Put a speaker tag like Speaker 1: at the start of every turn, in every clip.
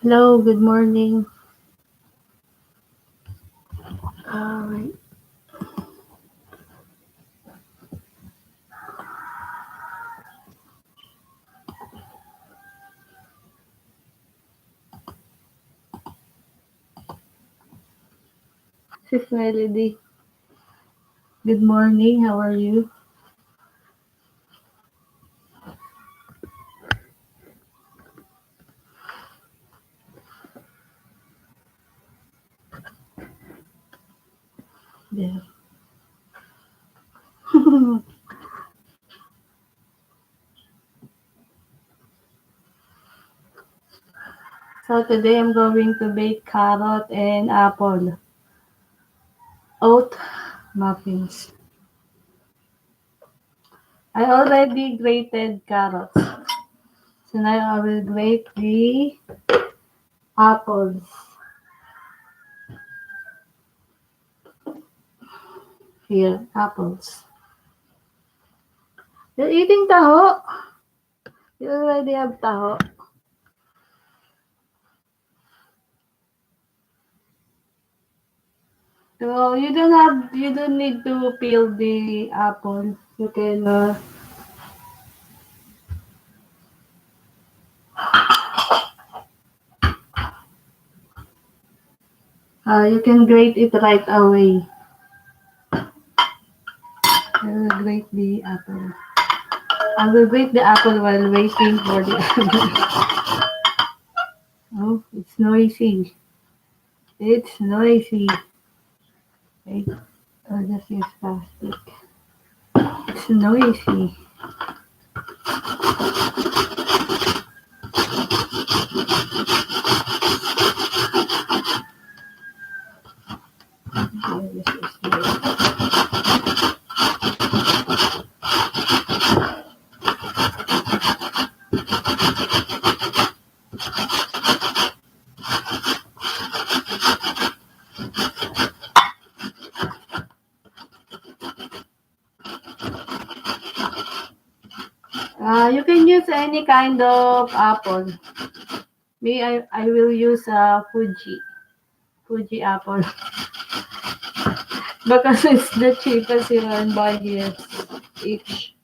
Speaker 1: Hello, good morning. Alright. Sis Melody, good morning. How are you? Yeah. So today I'm going to bake carrot and apple oat muffins. I already grated carrots. So now I will grate the apples. Here, apples. You're eating taho? You already have taho. So you don't need to peel the apple. You can grate it right away. I will grate the apple. I will grate the apple while waiting for the apple. Oh, it's noisy. It's noisy. Wait, I'll just use plastic. It's noisy. Yeah, this is noisy. You can use any kind of apple. Me, I will use Fuji apple. Because it's the cheapest you can buy here each.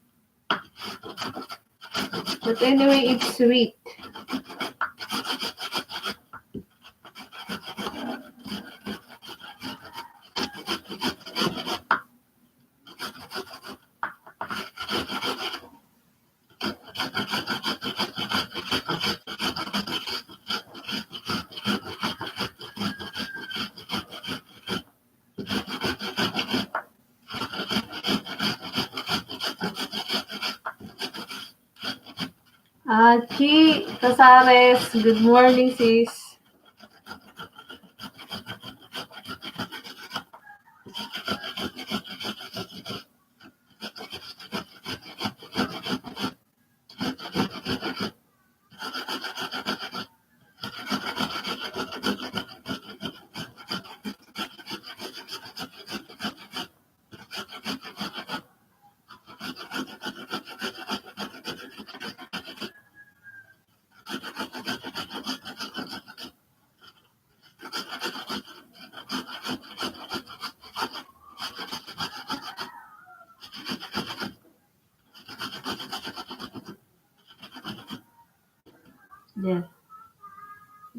Speaker 1: But anyway, it's sweet. Chi Casares, good morning, sis. Yes,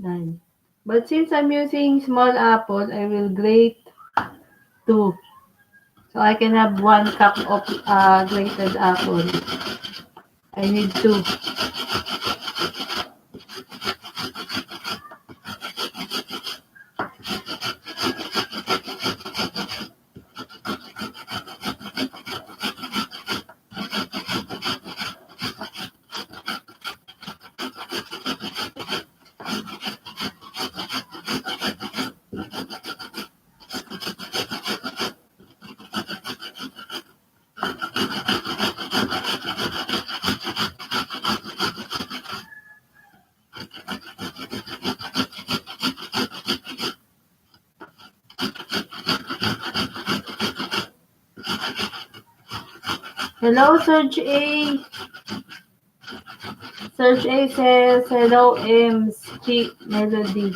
Speaker 1: done. But since I'm using small apple, I will grate two. So I can have 1 cup of grated apple. I need two. Hello, Serge A. Serge A says, hello, Ems. Melody.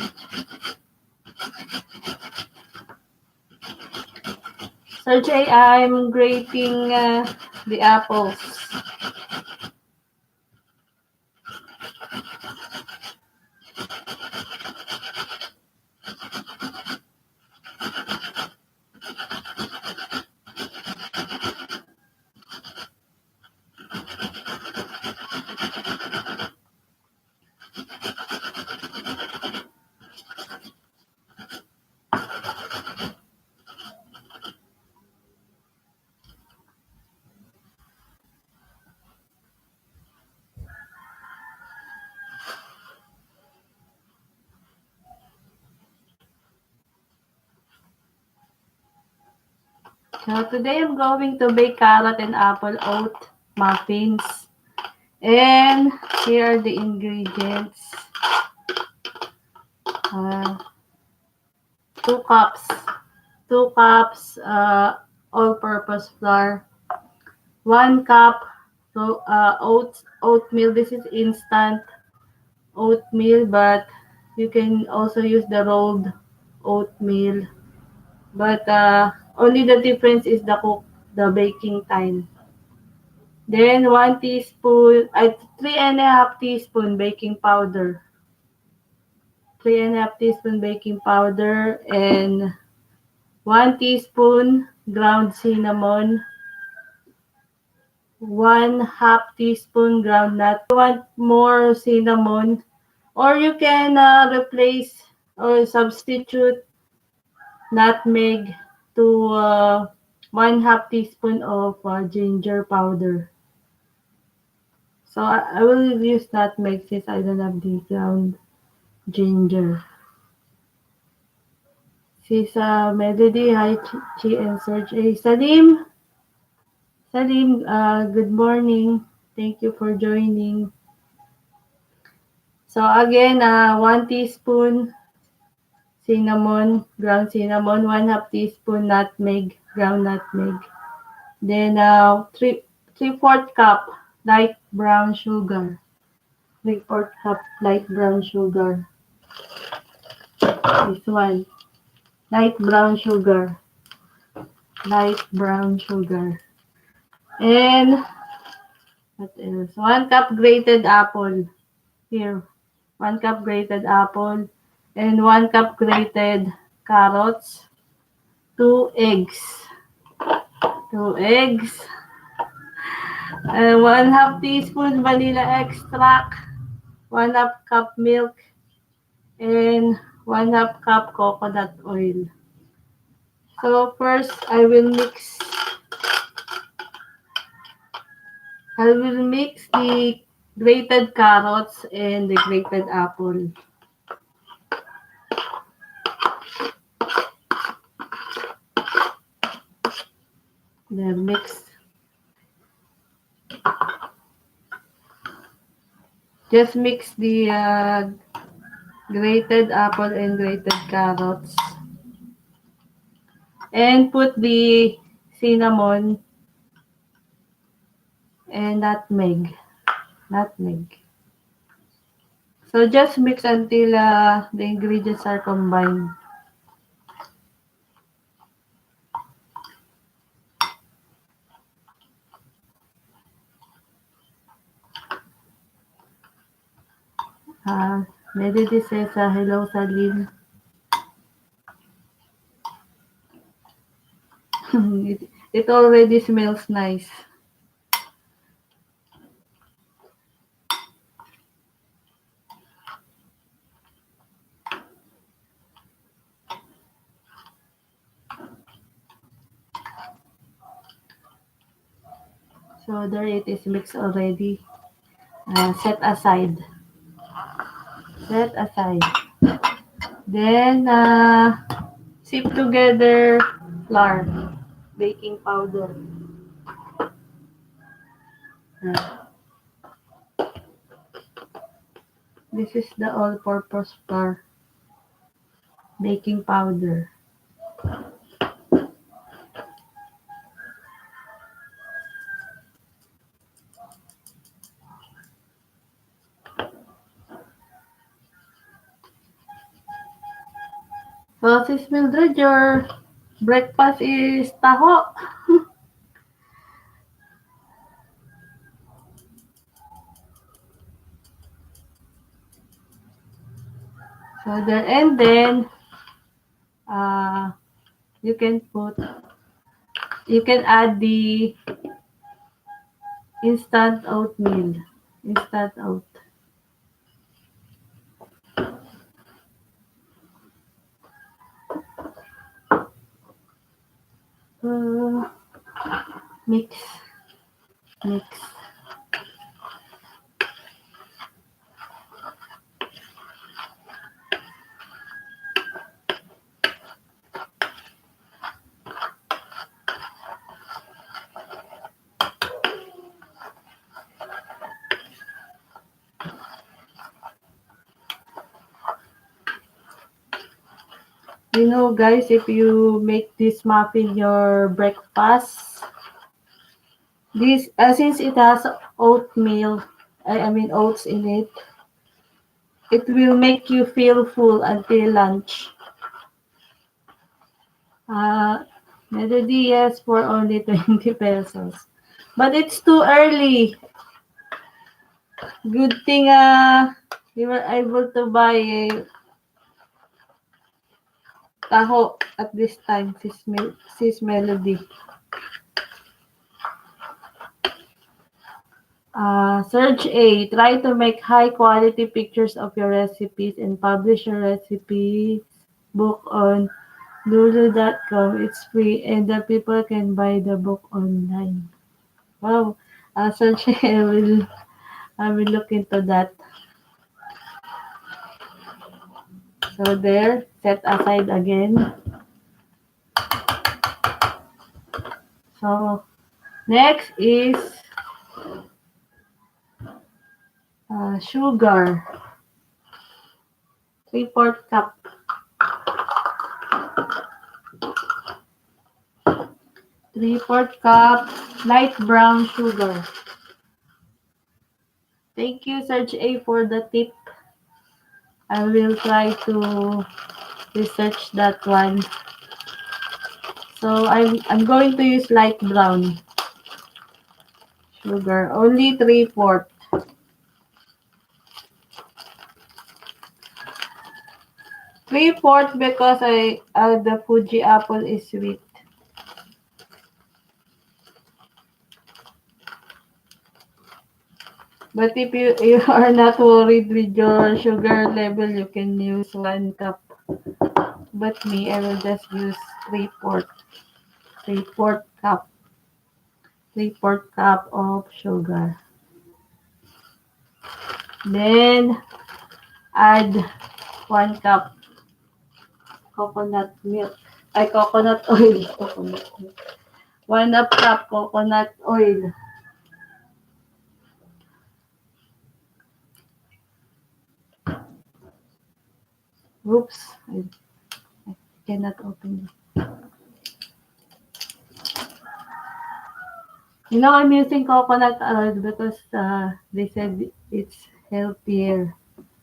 Speaker 1: So, Jay, I'm grating the apples. So, today I'm going to bake carrot and apple oat muffins. And here are the ingredients. Uh, 2 cups. 2 cups all-purpose flour. 1 cup oatmeal. This is instant oatmeal, but you can also use the rolled oatmeal. But only the difference is the baking time. Then 1 teaspoon, 3.5 teaspoon baking powder. 3.5 teaspoon baking powder and 1 teaspoon ground cinnamon. 1/2 teaspoon ground nut. If you want more cinnamon, or you can replace or substitute nutmeg to 1/2 teaspoon of ginger powder. So I will use nutmeg since I don't have the ground ginger. Sisa Melody, hi Chi and Serge. Hey, Salim, good morning. Thank you for joining. So again, 1 teaspoon ground cinnamon, 1/2 teaspoon nutmeg, ground nutmeg. Then 3/4 cup light brown sugar. 3/4 cup light brown sugar. This one, light brown sugar. Light brown sugar. And what else? 1 cup grated apple. Here, 1 cup grated apple. And 1 cup grated carrots. 2 eggs. 2 eggs. 1/2 teaspoon vanilla extract. 1/2 cup milk. And 1/2 cup coconut oil. So first, I will mix the grated carrots and the grated apple. Then mix. Just mix the grated apple and grated carrots. And put the cinnamon and nutmeg. Nutmeg. So just mix until the ingredients are combined. Melody says, hello, Salim. it already smells nice. So there it is mixed already. Set aside. Set aside. Then sift together flour, baking powder. This is the all-purpose flour, baking powder. So, Sis Mildred, your breakfast is taho. So, there, and then, uh, you can put, you can add the instant oatmeal. Instant oat. Uh, mix, mix. You know, guys, if you make this muffin your breakfast, this since it has oatmeal, I mean oats in it, it will make you feel full until lunch. Uh, Melody, yes, for only 20 pesos. But it's too early. Good thing we were able to buy a taho at this time, sis Melody. Search A. Try to make high quality pictures of your recipes and publish your recipes book on lulu.com. It's free and the people can buy the book online. Wow. Search A. I will look into that. So there, set aside again. So next is sugar. 3/4 cup. 3/4 cup light brown sugar. Thank you, Search A, for the tip. I will try to research that one. So I'm going to use light brown sugar. Only 3/4. 3/4 because the Fuji apple is sweet. But if you are not worried with your sugar level, you can use 1 cup. But me, I will just use 3/4. 3/4 cup. 3/4 cup of sugar. Then add 1 cup coconut milk. Coconut oil. Coconut milk. 1/2 cup coconut oil. Oops, I cannot open it. You know, I'm using coconut oil because they said it's healthier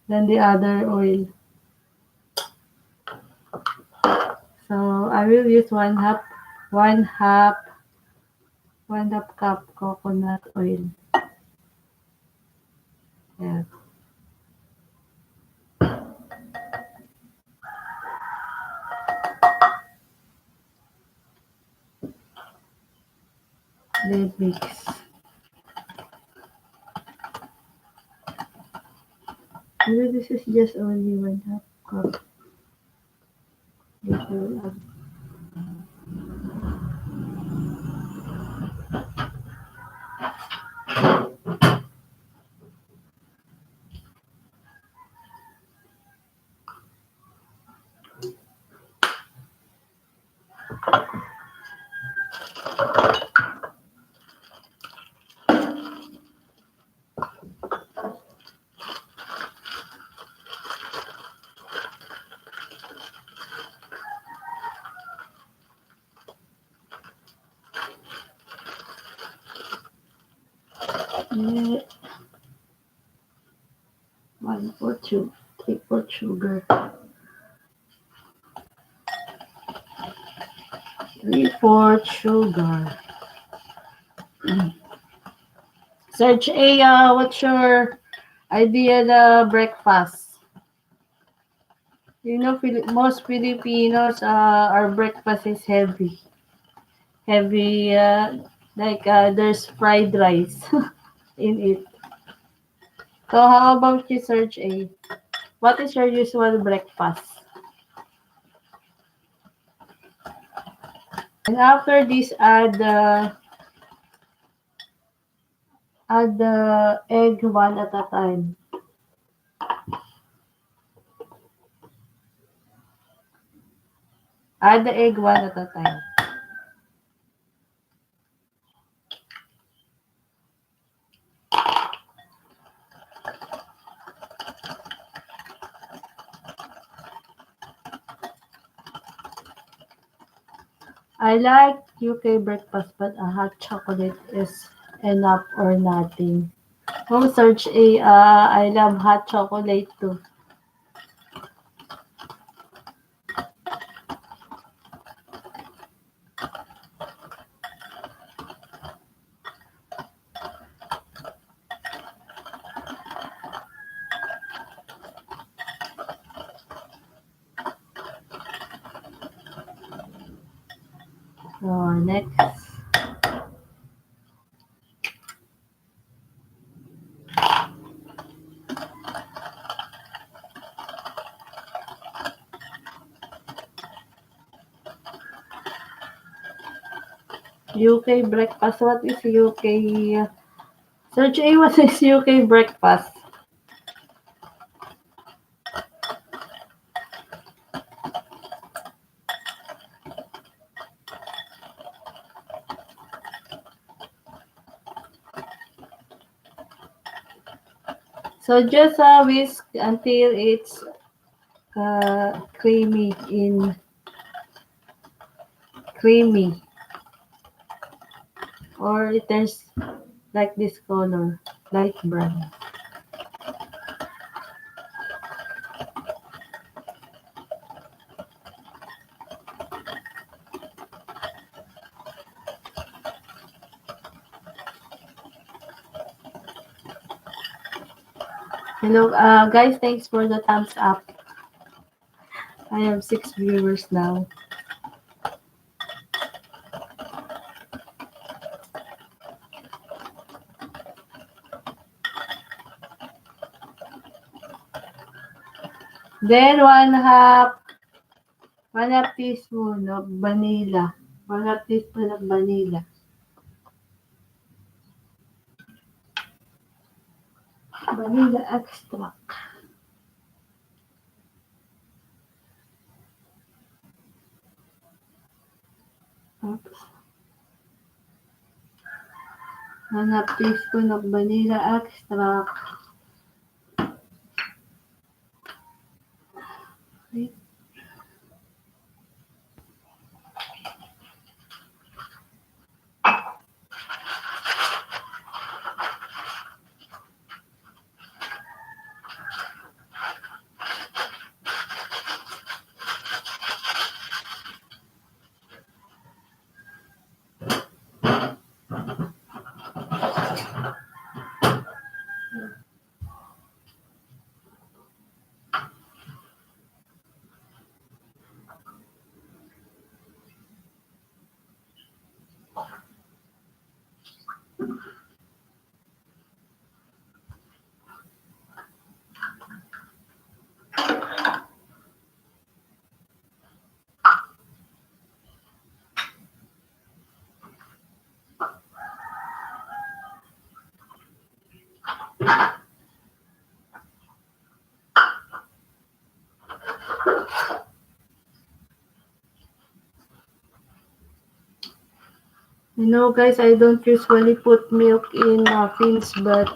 Speaker 1: than the other oil. So I will use one half, 1/2 cup coconut oil. Yeah, then mix. Maybe this is just only 1/2 cup. This will add. Yeah, 1/4 sugar, 3/4 sugar. 3/4 sugar. Search A, what's your ideal breakfast? You know, most Filipinos, our breakfast is heavy. Heavy, there's fried rice in it. So how about you, Search A? What is your usual breakfast? And after this, add the egg one at a time. Add the egg one at a time. I like UK breakfast, but a hot chocolate is enough or nothing. Oh, Search A, I love hot chocolate too. So, next. UK breakfast. What is UK? Search A, what is UK breakfast? So just whisk until it's creamy, or it turns like this color, light brown. Hello, guys. Thanks for the thumbs up. I have 6 viewers now. Then one half teaspoon of vanilla. 1/2 teaspoon of vanilla. Vanilla extract. Oops. 1/2 teaspoon of vanilla extract. Wait. You know, guys, I don't usually put milk in muffins, but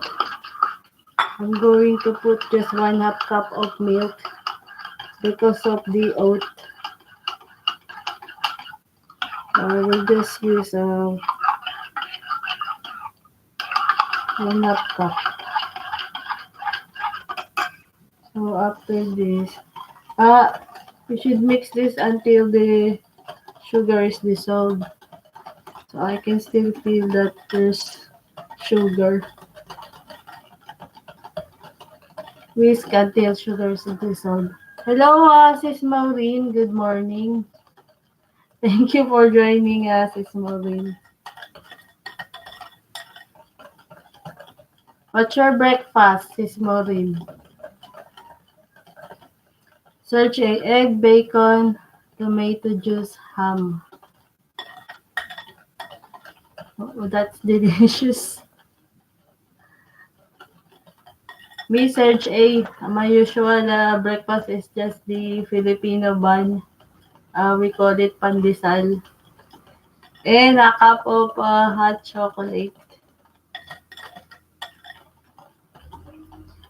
Speaker 1: I'm going to put just 1/2 cup of milk because of the oat. I will just use 1/2 cup. So after this, uh, you should mix this until the sugar is dissolved. So I can still feel that there's sugar. Whisk until sugar is dissolved. Hello, Sis Maureen. Good morning. Thank you for joining us, Sis Maureen. What's your breakfast, Sis Maureen? Search a egg, bacon, tomato juice, ham. Oh, that's delicious. Me, search A. My usual breakfast is just the Filipino bun. We call it pandesal. And a cup of hot chocolate.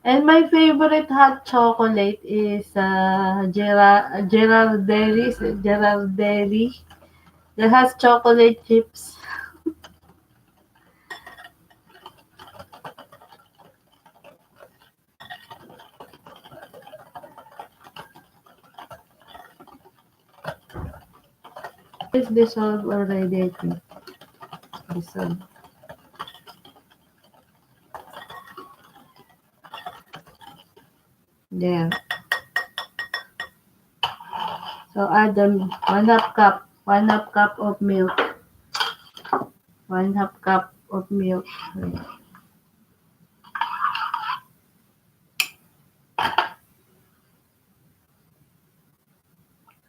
Speaker 1: And my favorite hot chocolate is Gerardelli that has chocolate chips. It's dissolved already, I think. Dissolved. There. So add them 1/2 cup of milk. 1/2 cup of milk.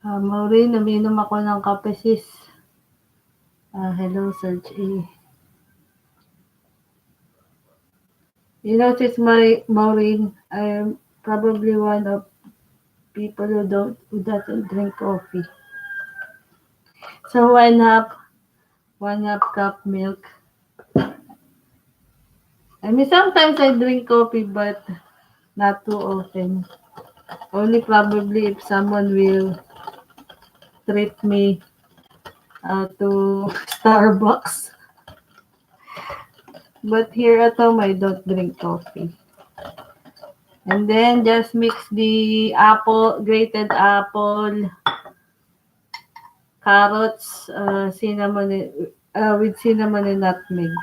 Speaker 1: Maureen, uminom ako ng kape sis. Hello, Search A. You know, sis Maureen, I am probably one of people who doesn't drink coffee. So 1/2 cup milk. I mean, sometimes I drink coffee, but not too often. Only probably if someone will treat me to Starbucks. But here at home, I don't drink coffee. And then just mix the grated apple, carrots, with cinnamon and nutmeg.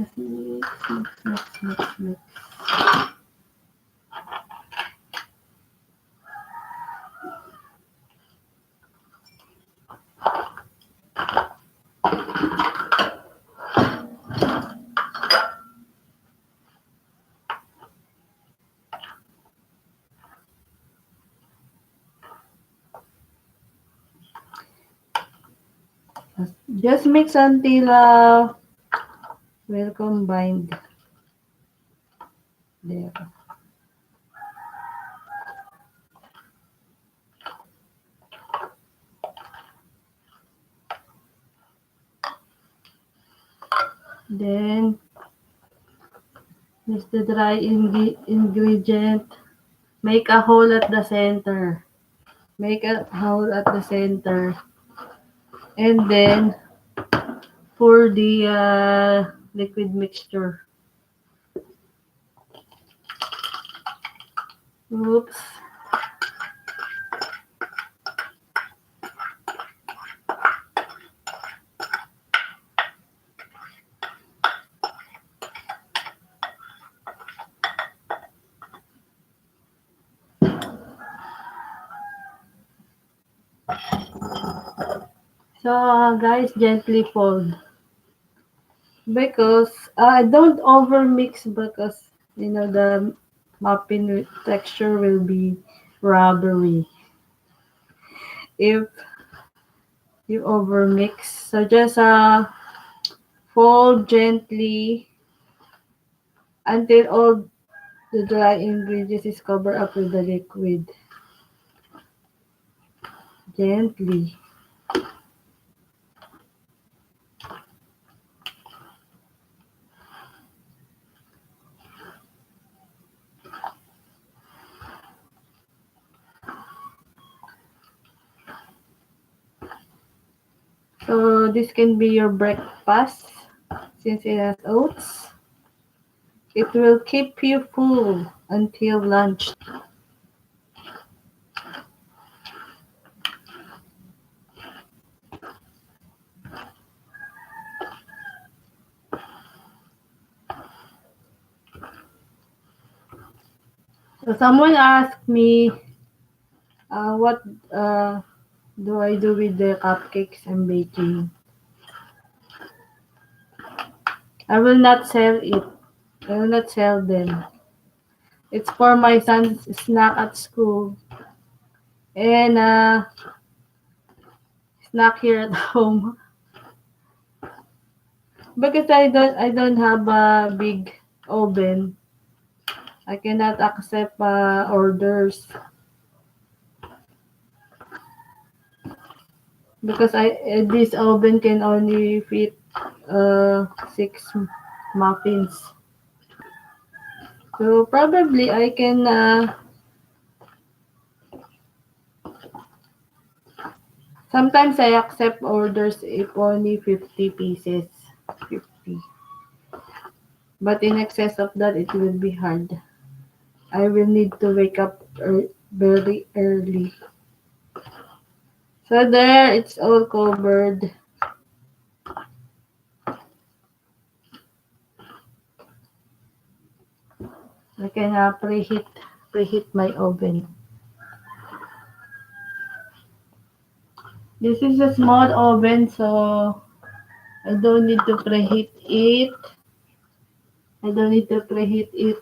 Speaker 1: Just mix. Just mix until well combined. There. Then mix the dry ingredient. Make a hole at the center. Make a hole at the center. And then pour the liquid mixture. Oops. So guys, gently fold. Because don't over mix because the muffin texture will be rubbery if you over mix. So just fold gently until all the dry ingredients is covered up with the liquid. Gently. So this can be your breakfast since it has oats. It will keep you full until lunch. So someone asked me, what do I do with the cupcakes I'm baking? I will not sell it. I will not sell them. It's for my son's snack at school and snack here at home because I don't have a big oven. I cannot accept orders because I this oven can only fit six muffins. So probably I can sometimes I accept orders if only 50 pieces. 50. But in excess of that it will be hard. I will need to wake up very early. So there, it's all covered. I can preheat my oven. This is a small oven, so I don't need to preheat it. I don't need to preheat it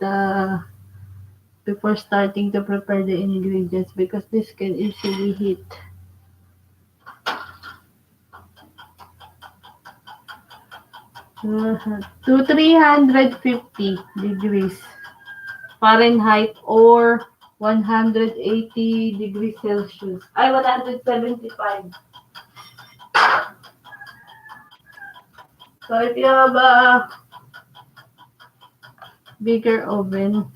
Speaker 1: before starting to prepare the ingredients because this can easily heat to 350 degrees Fahrenheit or 180 degrees Celsius. 175. So if you have a bigger oven,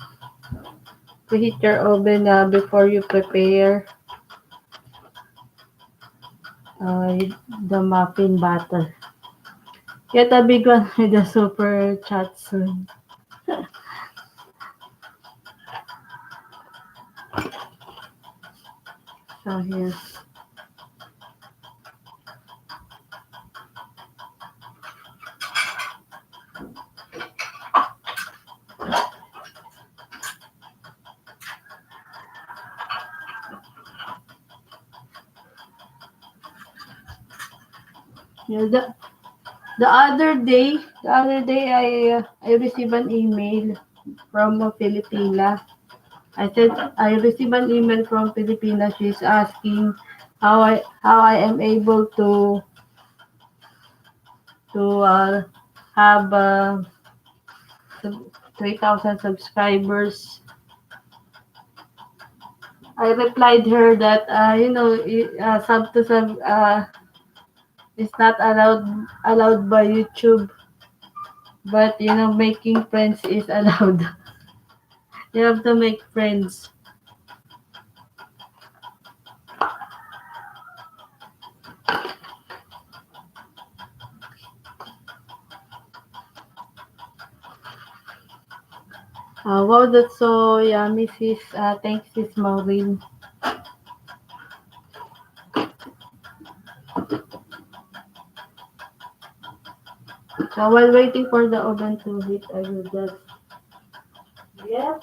Speaker 1: preheat your oven before you prepare uh, the muffin batter. Get a big one with the super chat soon. So here. Yeah, the other day I received an email from a Filipina. I said I received an email from Filipina. She's asking how I am able to have 3,000 subscribers. I replied her that sub to sub is not allowed by YouTube, but making friends is allowed. You have to make friends. Wow, that's so yummy, sis. Thanks, sis Maureen. So while waiting for the oven to heat, I will just get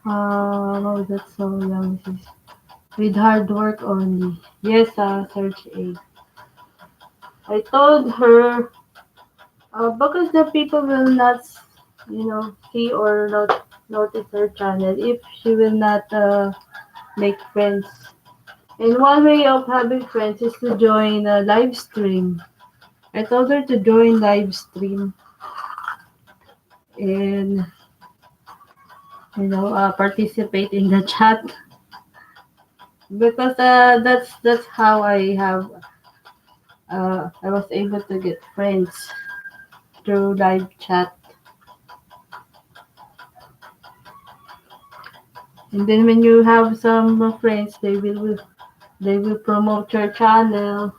Speaker 1: wow, that's so yummy, sis. With hard work only. Yes, Search A. I told her because the people will not see or notice her channel if she will not make friends. And one way of having friends is to join a live stream. I told her to join live stream and participate in the chat because that's how I was able to get friends through live chat. And then when you have some friends, they will promote your channel.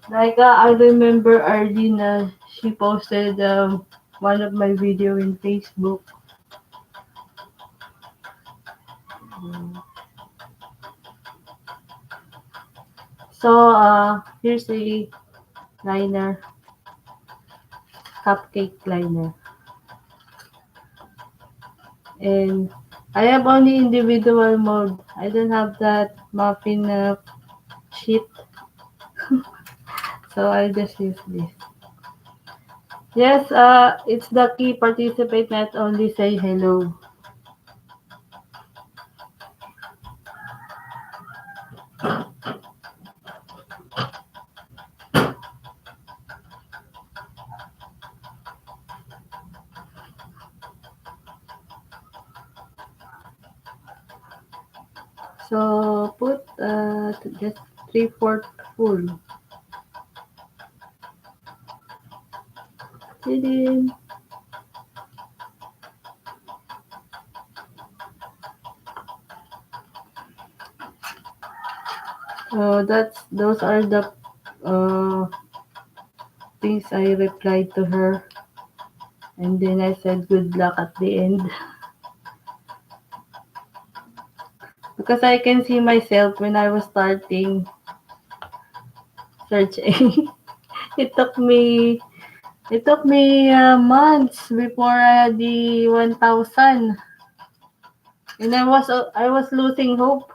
Speaker 1: Like I remember Arlene, she posted one of my video in Facebook. So here's a liner, cupcake liner, and I have only individual mode. I don't have that muffin sheet, so I just use this. Yes, it's the key. Participate, not only say hello. So put just 3/4 full. Ta-da! Those are the uh, things I replied to her, and then I said good luck at the end because I can see myself when I was starting search A. it took me it took me months before I had the 1,000, and I was losing hope.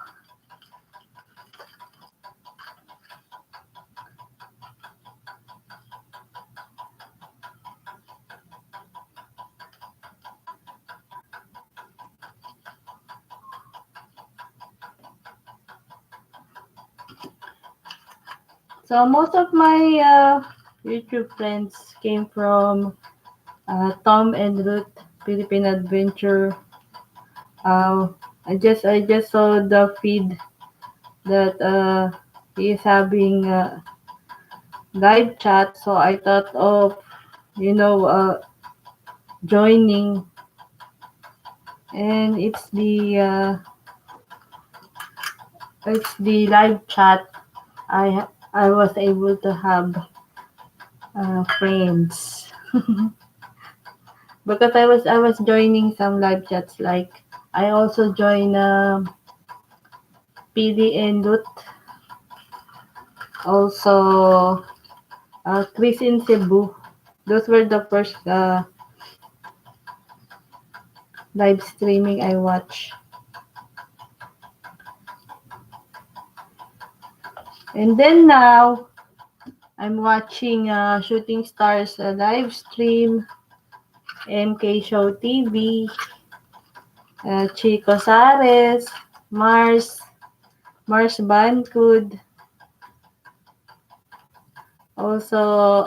Speaker 1: So most of my YouTube friends came from Tom and Ruth Philippine Adventure. I just saw the feed that he is having live chat, so I thought of you know uh, joining, and it's the live chat. I was able to have friends because I was joining some live chats, like I also joined PD and Ruth, also Chris in Cebu. Those were the first live streaming I watched. And then now, I'm watching Shooting Stars live stream, MK Show TV, Chico Sares, Mars Bancud, also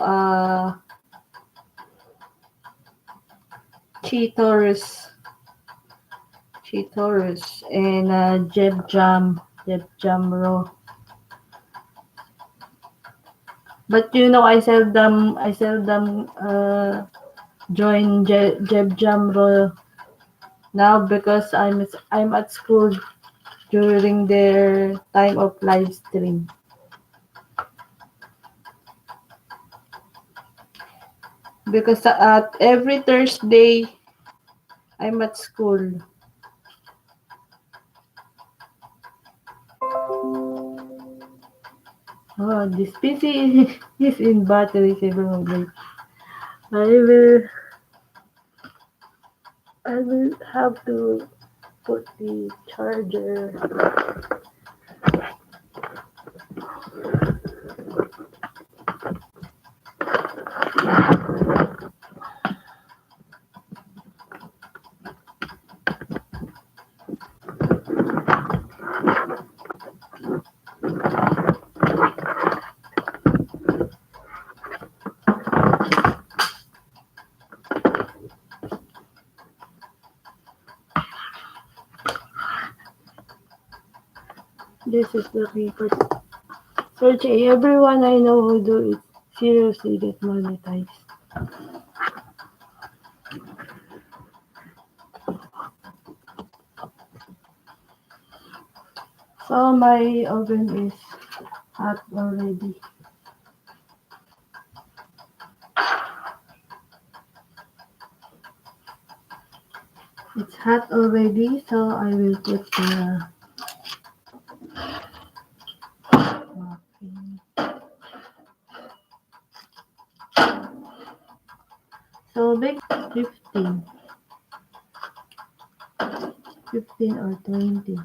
Speaker 1: Cheetos, and Jeb Jam Raw. But I seldom join Jeb Jam Raw now because I'm at school during their time of live stream. Because every Thursday I'm at school. Oh, this PC is in battery saver mode. I will I will have to put the charger. This is the paper. Search everyone I know who do it seriously get monetized. So my oven is hot already. It's hot already, so I will put the muffin. So bake 15, 15 or 20.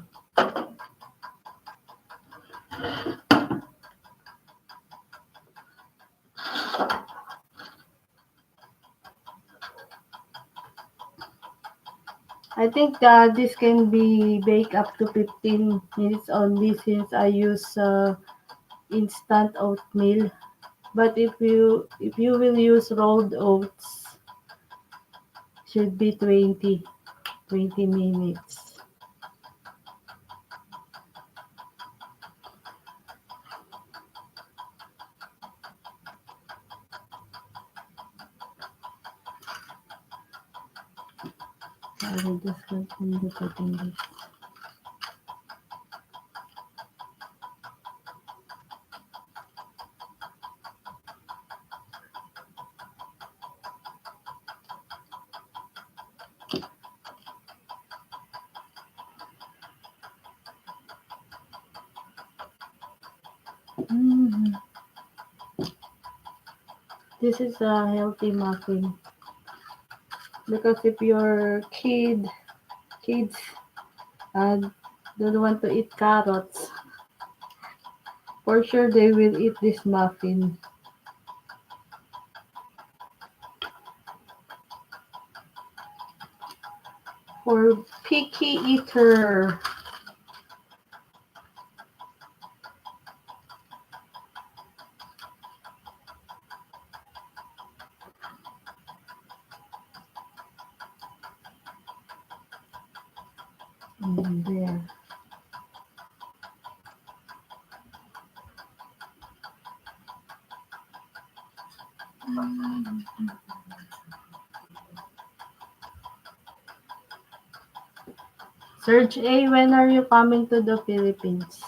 Speaker 1: I think this can be baked up to 15 minutes only since I use instant oatmeal. But if you will use rolled oats, should be 20 minutes. I will just continue putting this. Mm. This is a healthy muffin because if your kids uh, don't want to eat carrots, for sure they will eat this muffin. For picky eater. There. Serge A, when are you coming to the Philippines?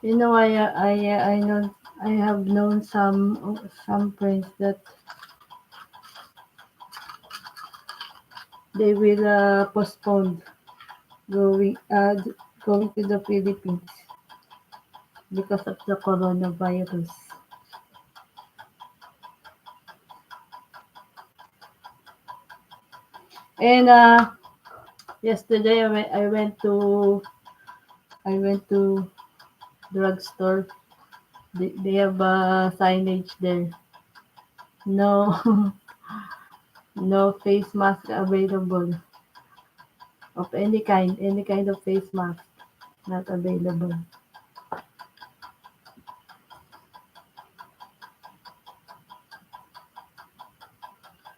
Speaker 1: You know, I know I have known some friends that they will postpone going uh, going to the Philippines because of the coronavirus. And yesterday I went to drugstore. They have signage there. No no face mask available of any kind of face mask not available.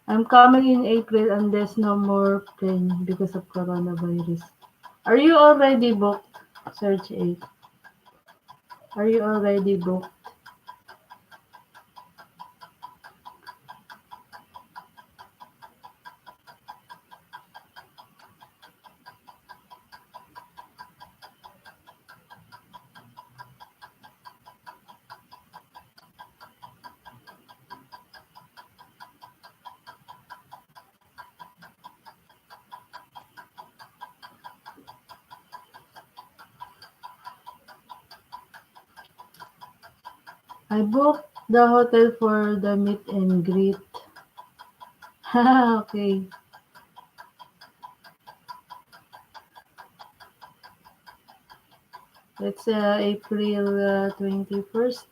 Speaker 1: I'm coming in April and there's no more plane because of coronavirus. Are you already booked, Search 8? Are you already booked? I booked the hotel for the meet and greet. Okay. It's April 21st.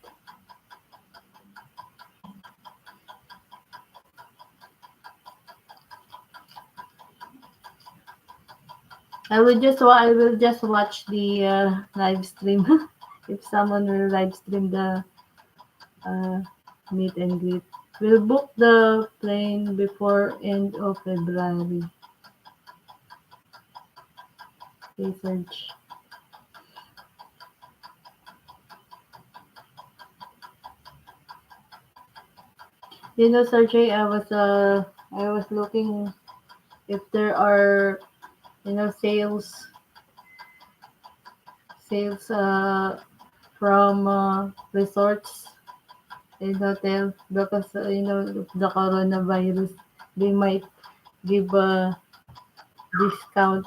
Speaker 1: I will just watch the live stream if someone will live stream uh, meet and greet. We'll book the plane before end of February. Research. You know, Sergey, I was looking if there are sales from resorts and hotels because the coronavirus, they might give a discount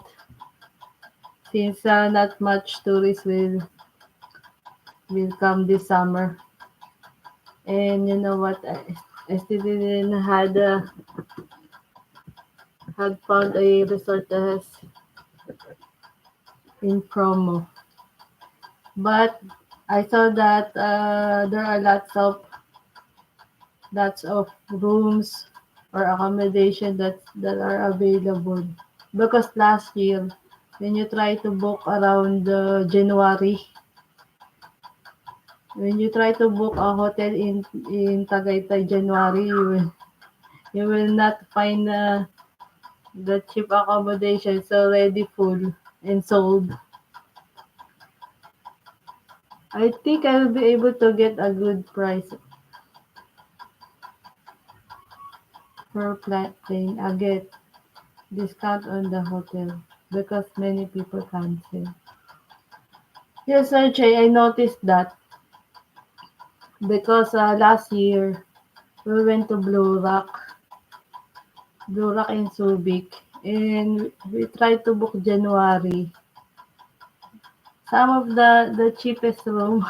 Speaker 1: since not much tourists will come this summer. And you know what? I still didn't had found a resort that has in promo, but I saw that there are lots of rooms or accommodation that are available because last year when you try to book around January, when you try to book a hotel in Tagaytay January, you will not find the cheap accommodation. It's already full and sold. I think I will be able to get a good price per plane. I get discount on the hotel because many people cancel. Yes, Jay, I noticed that because last year we went to Blue Rock in Subic, and we tried to book January. Some of the cheapest room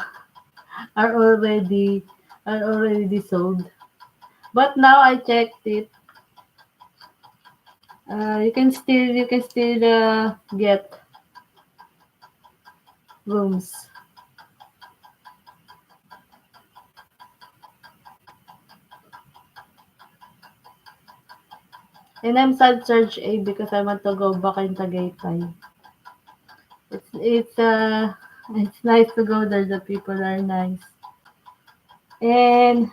Speaker 1: are already sold. But now I checked it. You can still get rooms. And I'm sad Surge A because I want to go back in Tagaytay. It's it's nice to go there. The people are nice. And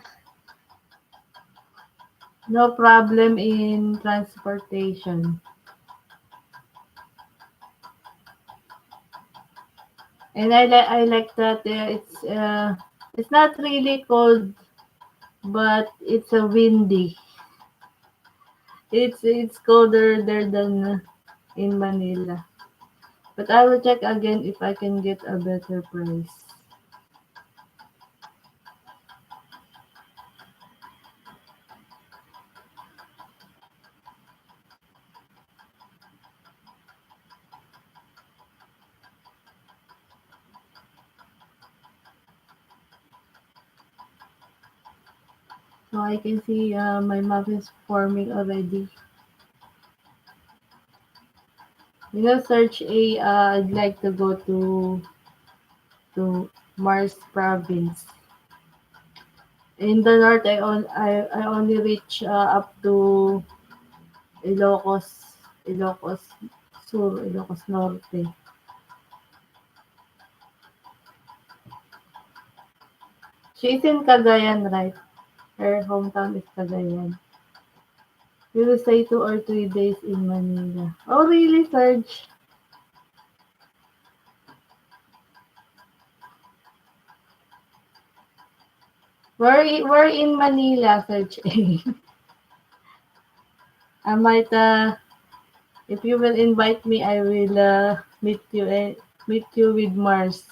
Speaker 1: no problem in transportation. And I like that it's not really cold, but it's a windy. It's colder there than in Manila. But I will check again if I can get a better price. So I can see my muffins forming already. You know, search a. I'd like to go to Mars province. In the north, I only reach up to Ilocos, Ilocos Sur, Ilocos Norte. She's in Cagayan, right? Her hometown is Cagayan. We will stay 2 or 3 days in Manila. Oh, really, Serge? We're in Manila, Serge. I might, if you will invite me, I will meet you with Mars.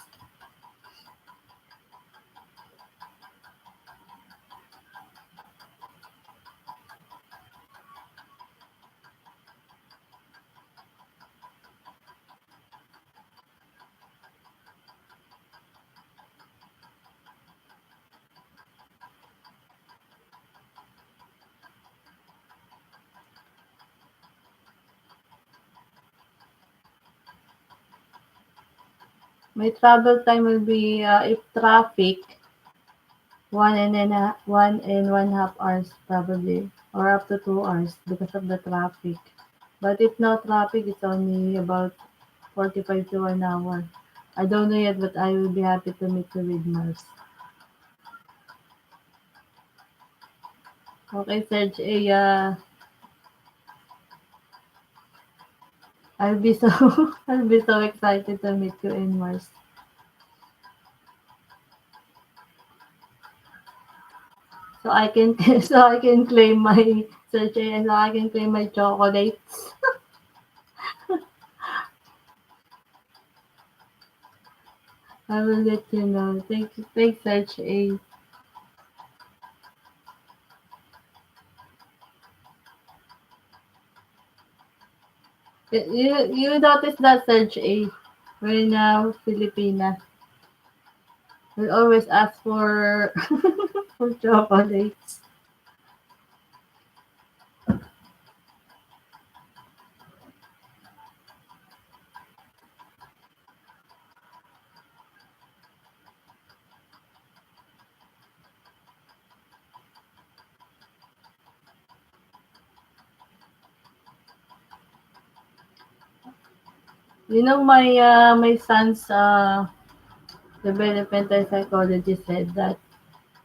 Speaker 1: My travel time will be, if traffic, 1.5 hours probably, or up to 2 hours because of the traffic. But if no traffic, it's only about 45 to 1 hour. I don't know yet, but I will be happy to meet you with Mars. Okay, Serge A, I'll be so I'll be so excited to meet you in Mars. So I can so I can claim my Serge A, and so I can claim my chocolates. I will let you know. Thank you, thanks, Serge A. You notice that, Serge A, when Filipina will always ask for for chocolates. You know, my son's developmental psychologist said that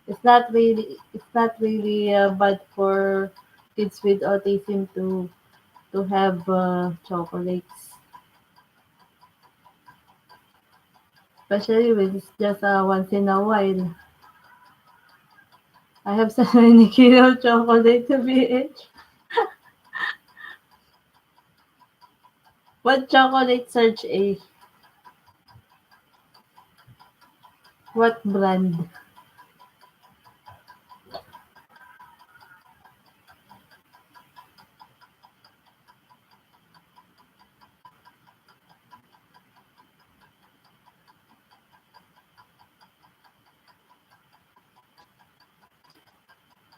Speaker 1: it's not really bad for kids with autism to have chocolates, especially when it's just once in a while. I have so many kilo of chocolate to be each. What chocolate, Search A? What brand?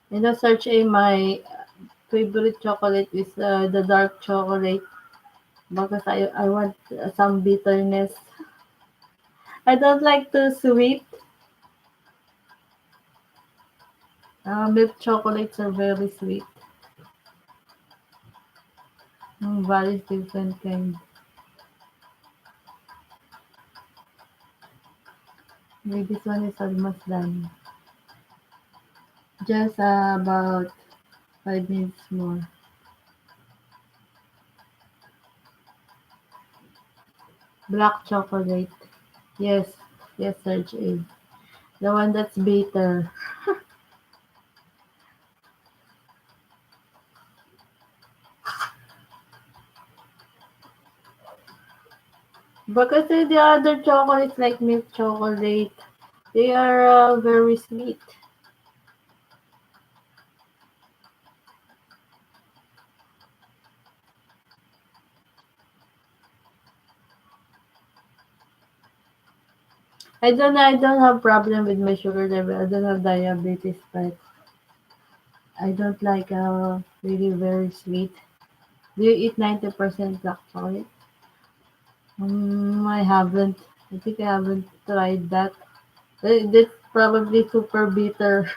Speaker 1: You know, Search A, my favorite chocolate is the dark chocolate because I want some bitterness. I don't like too sweet. Milk chocolates are very sweet. Various different kind. Maybe this one is almost done. Just about 5 minutes more. Black chocolate. Yes, yes, Serge A. The one that's bitter. Because the other chocolates like milk chocolate, they are very sweet. I don't have problem with my sugar level. I don't have diabetes, but I don't like really very sweet. Do you eat 90% black chocolate? I haven't. I think I haven't tried that. That's probably super bitter.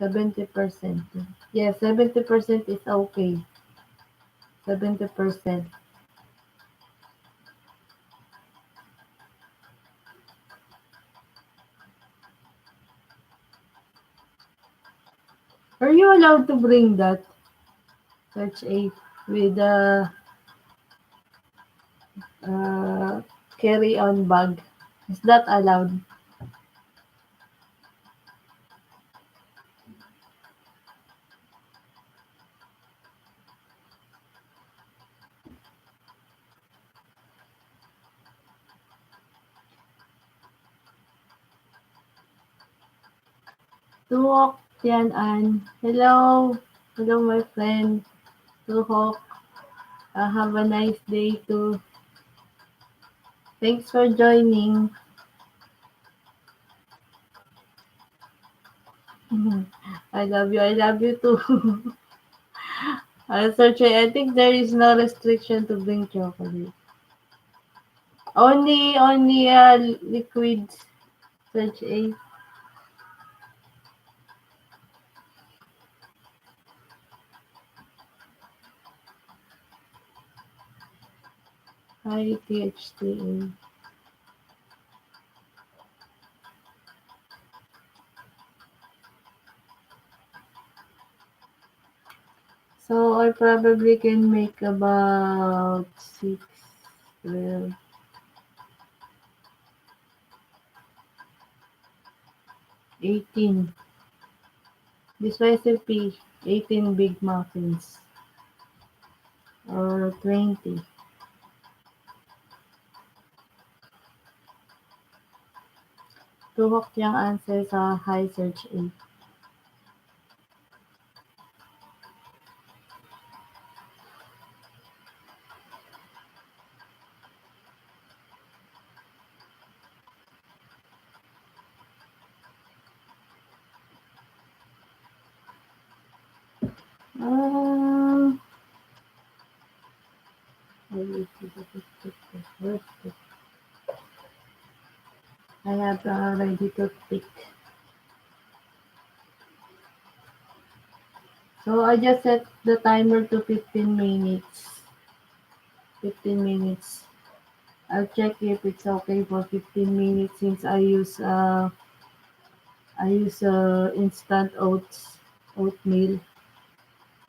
Speaker 1: 70%. Yeah, 70% is okay. 70%. Are you allowed to bring that? Such a with a uh, carry-on bag. Is that allowed? Tuhok Tian An. Hello. Hello, my friend. Tuhok. Have a nice day too. Thanks for joining. I love you. I love you too. Search, I think there is no restriction to bring chocolate. Only liquid search A. High THTA. So I probably can make about 6, 12, 18. This recipe, 18 big muffins or 20. Tuhok yung answer sa high search A. Um, I have already to pick. So I just set the timer to 15 minutes. 15 minutes. I'll check if it's okay for 15 minutes since I use instant oatmeal.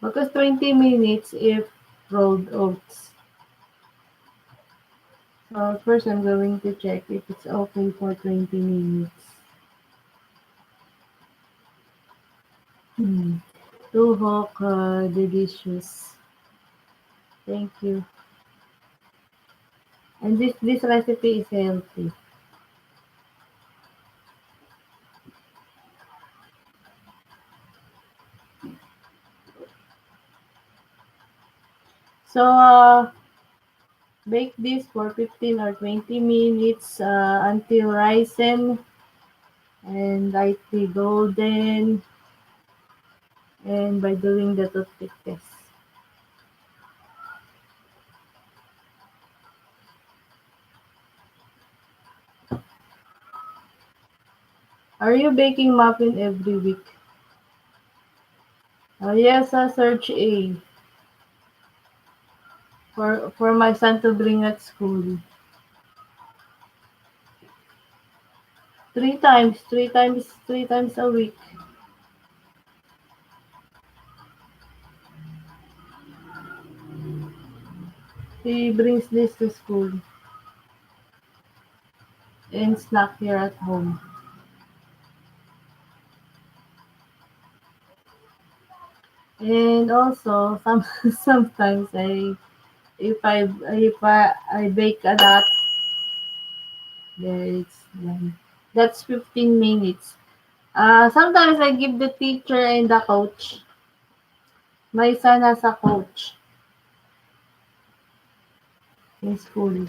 Speaker 1: Because 20 minutes if rolled oats. So first I'm going to check if it's okay for 20 minutes. Hmm. Tuhok, delicious. Thank you. And this recipe is healthy. So bake this for 15 or 20 minutes until risen and lightly golden and by doing the toothpick test. Are you baking muffin every week? Yes, search A for my son to bring at school. Three times a week. He brings this to school and snack here at home. And also sometimes if I bake a lot, there it's done. That's 15 minutes. Sometimes I give the teacher and the coach. My son has a coach in school.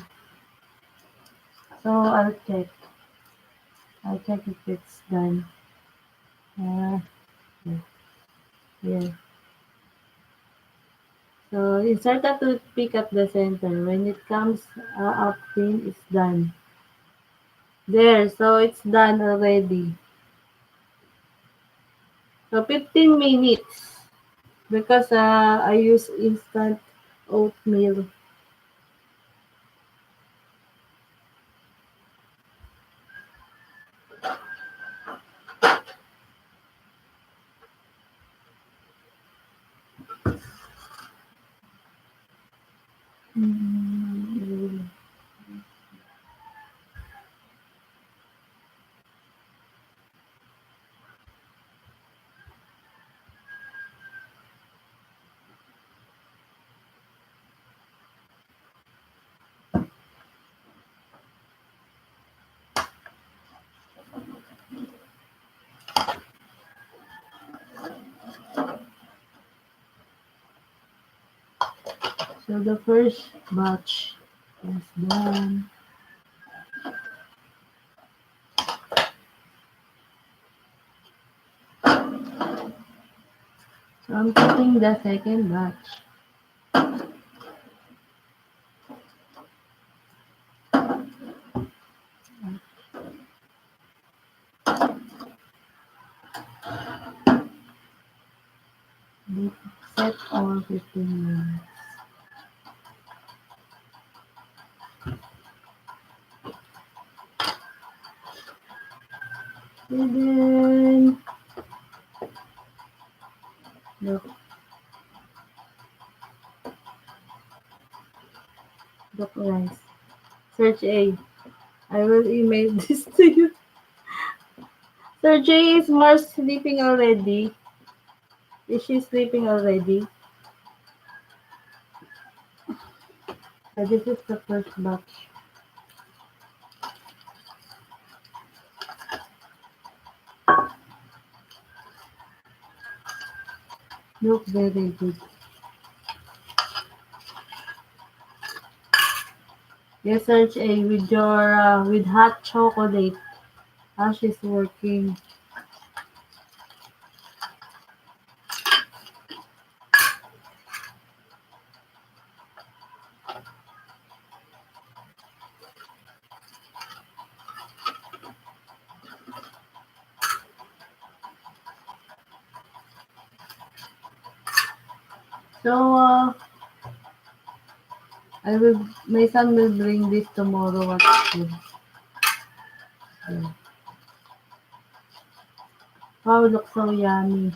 Speaker 1: So I'll check if it's done. Uh, yeah. Yeah. So insert a toothpick at the center. When it comes up thin, it's done. There, so it's done already. So 15 minutes because I use instant oatmeal. Mm. So the first batch is done. So I'm putting the second batch. Deep set for 15 minutes. And then, look, look guys. Search A. I will email this to you. Sir J is more sleeping already. Is she sleeping already? This is the first batch. Look very good. Yes, Search A with your with hot chocolate. How she's working. So my son will bring this tomorrow at school. Yeah. Wow, looks so yummy.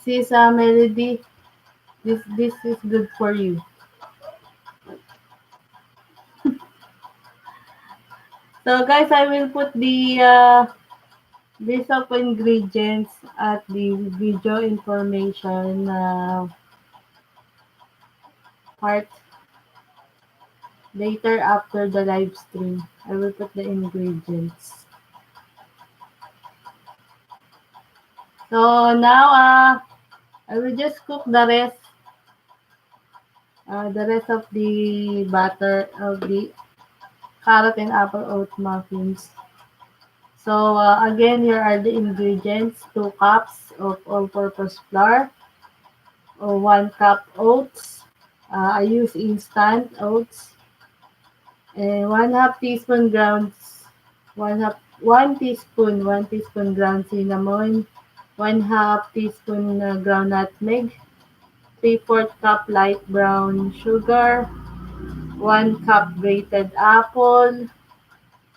Speaker 1: Sis Melody, this is good for you. So guys, I will put the list of ingredients at the video information part later after the live stream. I will put the ingredients. So now I will just cook the rest of the batter of the carrot and apple oat muffins. So again, here are the ingredients: 2 cups of all-purpose flour, or 1 cup oats. I use instant oats, and 1/2 teaspoon ground, 1 teaspoon ground cinnamon, 1/2 teaspoon ground nutmeg, 3/4 cup light brown sugar, 1 cup grated apple,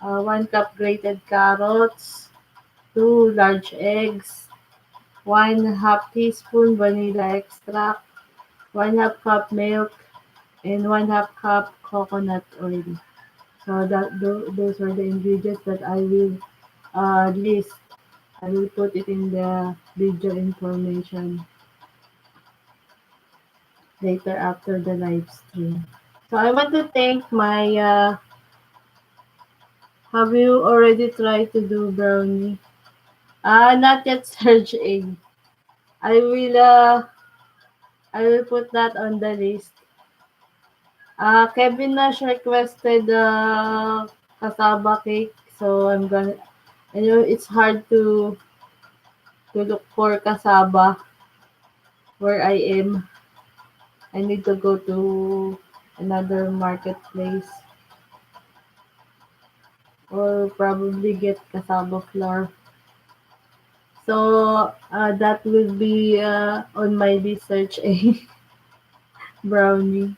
Speaker 1: 1 cup grated carrots, 2 large eggs, 1/2 teaspoon vanilla extract, 1/2 cup milk, and 1/2 cup coconut oil. So those are the ingredients that I will list. I will put it in the video information later after the live stream. So I want to thank my. Have you already tried to do brownie? Not yet, Serge A. I will. I will put that on the list. Kevin Nash requested cassava cake, so I'm gonna. I know it's hard to look for cassava where I am. I need to go to another marketplace or probably get cassava flour. So that will be on my research a brownie.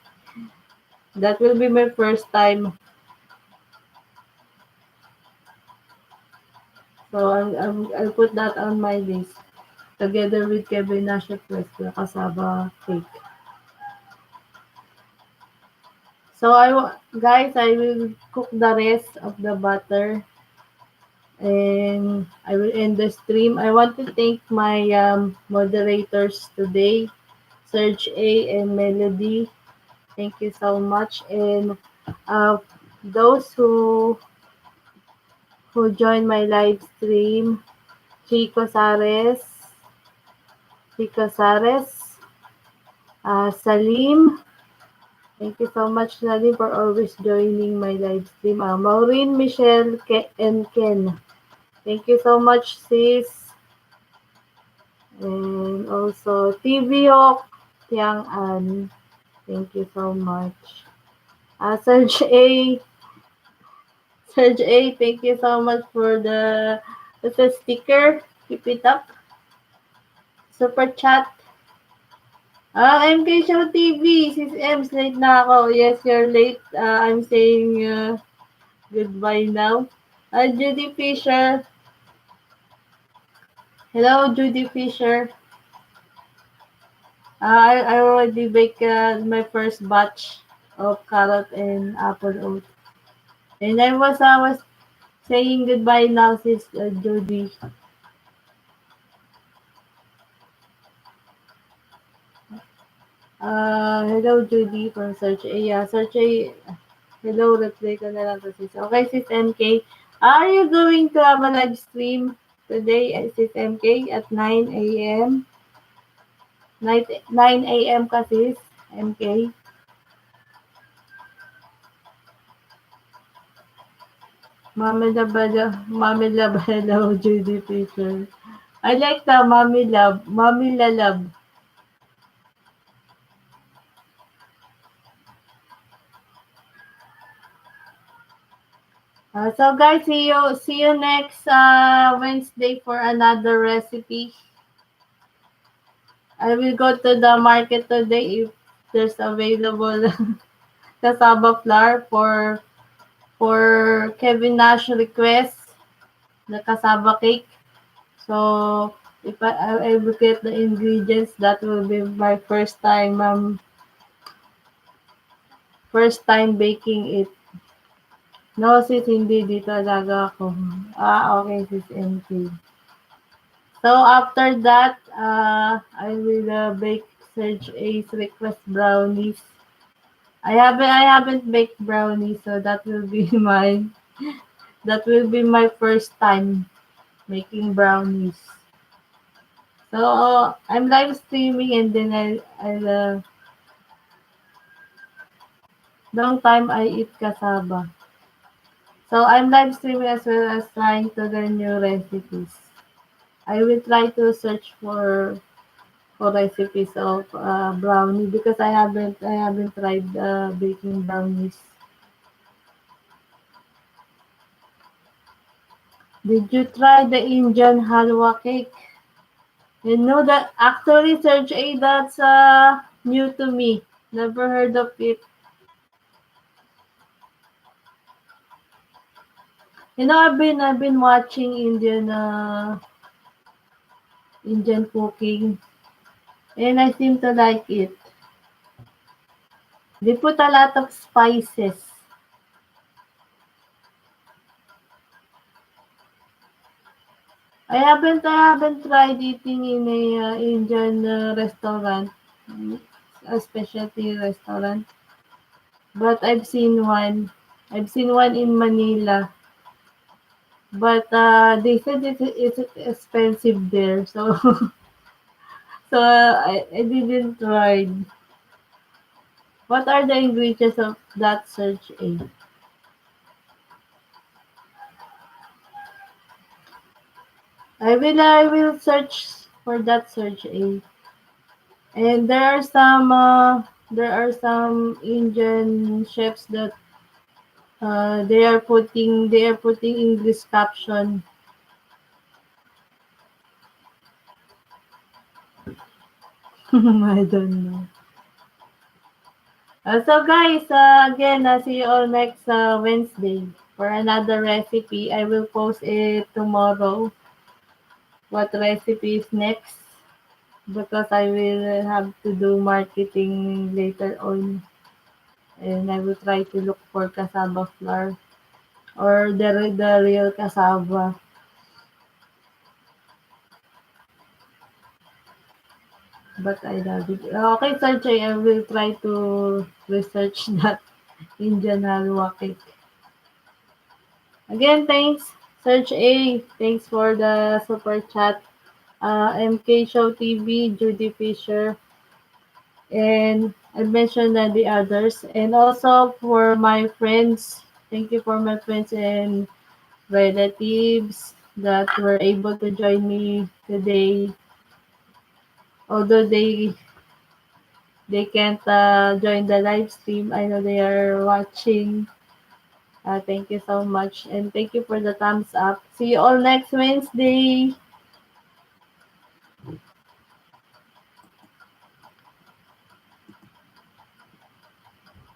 Speaker 1: That will be my first time. So I'll put that on my list together with Kevin Nash request the cassava cake. So guys, I will cook the rest of the butter and I will end the stream. I want to thank my moderators today, Serge A and Melody. Thank you so much. And uh, those who joined my live stream, Chico Sares, Chico Sares, Salim. Thank you so much, Salim, for always joining my live stream. Maureen, Michelle, and Ken. Thank you so much, sis. And also TV Hawk, Tiang An. Thank you so much. Serge A. Serge A, thank you so much for the sticker. Keep it up. Super chat. MK Show TV. Sis Ems, late na ako. Yes, you're late. I'm saying goodbye now. Judy Fisher. Hello, Judy Fisher. I already baked my first batch of carrot and apple oat. And I was saying goodbye now, sis Judy. Hello, Judy from Search A. Yeah, Search A. Hello, reply ko na lang to sis. Okay, sis MK. Are you going to have a live stream today, sis MK, at 9 a.m.? 9 a.m. ka, sis MK. Mami Love, hello, Judy Fisher. I like the Mommy Love, Mommy La Love. So guys, see you next Wednesday for another recipe. I will go to the market today if there's available cassava flour for Kevin Nash request, the cassava cake. So if I will get the ingredients, that will be my first time baking it. No sis, hindi dito talaga ako. Okay sis MK. So after that, I will bake Serge A's request brownies. I haven't baked brownies, so that will be my first time making brownies. So I'm live streaming and then long time I eat cassava. So I'm live streaming as well as trying to learn new recipes. I will try to search for recipes of brownie because I haven't tried baking brownies. Did you try the Indian halwa cake? You know that actually Search A, that's new to me. Never heard of it. I've been watching Indian cooking and I seem to like it. They put a lot of spices. I haven't tried eating in a Indian restaurant, a specialty restaurant, but I've seen one in Manila, but they said it's expensive there, so so I didn't try. What are the ingredients of that search aid? I will search for that search aid. And there are some Indian chefs that they are putting English caption. I don't know. So guys, again, see you all next Wednesday for another recipe. I will post it tomorrow. What recipe is next? Because I will have to do marketing later on, and I will try to look for cassava flour or the real cassava. But I love it. Okay, Sergey, I will try to research that Indian halwa cake. Again, thanks, Search A. Thanks for the super chat. MK Show TV, Judy Fisher, and I mentioned the others. And also for my friends, thank you for my friends and relatives that were able to join me today Although they can't join the live stream, I know they are watching. Thank you so much, and thank you for the thumbs up. See you all next Wednesday.